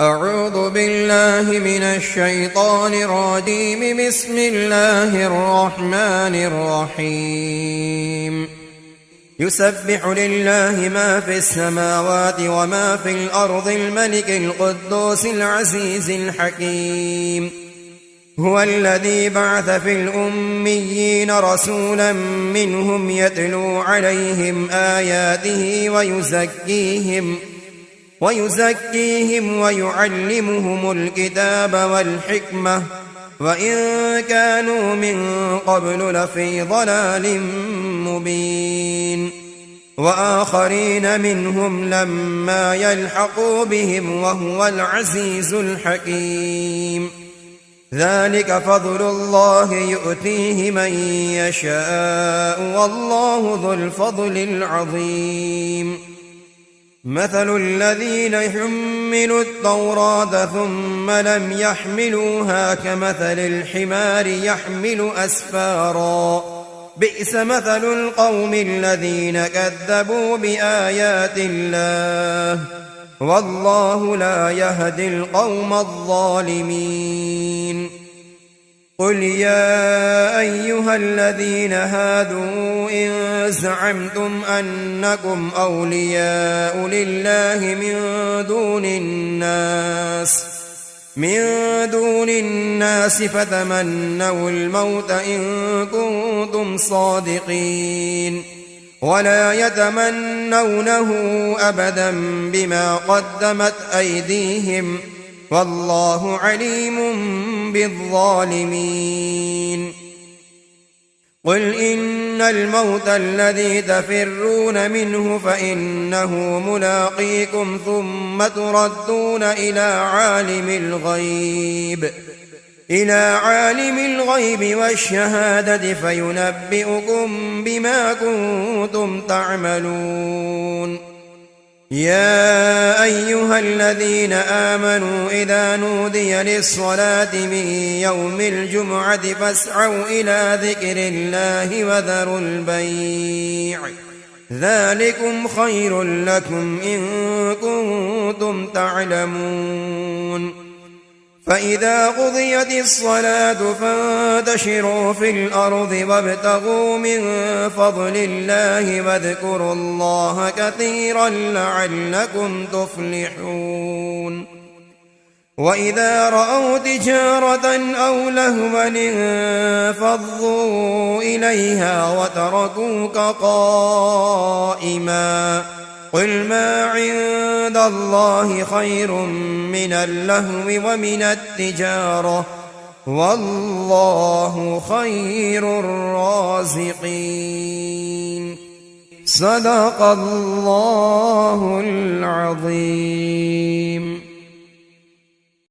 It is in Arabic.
أعوذ بالله من الشيطان الرجيم. بسم الله الرحمن الرحيم. يسبح لله ما في السماوات وما في الأرض الملك القدوس العزيز الحكيم. هو الذي بعث في الأميين رسولا منهم يتلو عليهم آياته ويزكيهم ويعلمهم الكتاب والحكمة وإن كانوا من قبل لفي ضلال مبين. وآخرين منهم لما يلحقوا بهم وهو العزيز الحكيم. ذلك فضل الله يؤتيه من يشاء والله ذو الفضل العظيم. مثل الذين يحملوا التوراة ثم لم يحملوها كمثل الحمار يحمل أسفارا بئس مثل القوم الذين كذبوا بآيات الله والله لا يهدي القوم الظالمين. قل يا أيها الذين هادوا إن زعمتم أنكم أولياء لله من دون الناس فتمنوا الموت إن كنتم صادقين ولا يتمنونه أبدا بما قدمت أيديهم والله عليم بالظالمين. قل إن الموت الذي تفرون منه فإنه ملاقيكم ثم تردون إلى عالم الغيب والشهادة فينبئكم بما كنتم تعملون. يا أيها الذين آمنوا إذا نودي للصلاة من يوم الجمعة فاسعوا إلى ذكر الله وذروا البيع ذلكم خير لكم إن كنتم تعلمون. فإذا قضيت الصلاة فانتشروا في الأرض وابتغوا من فضل الله واذكروا الله كثيرا لعلكم تفلحون. وإذا رأوا تجارة أو لهوا انفضوا إليها وتركوك قائما قل ما عند الله خير من اللهو ومن التجارة والله خير الرازقين. صدق الله العظيم.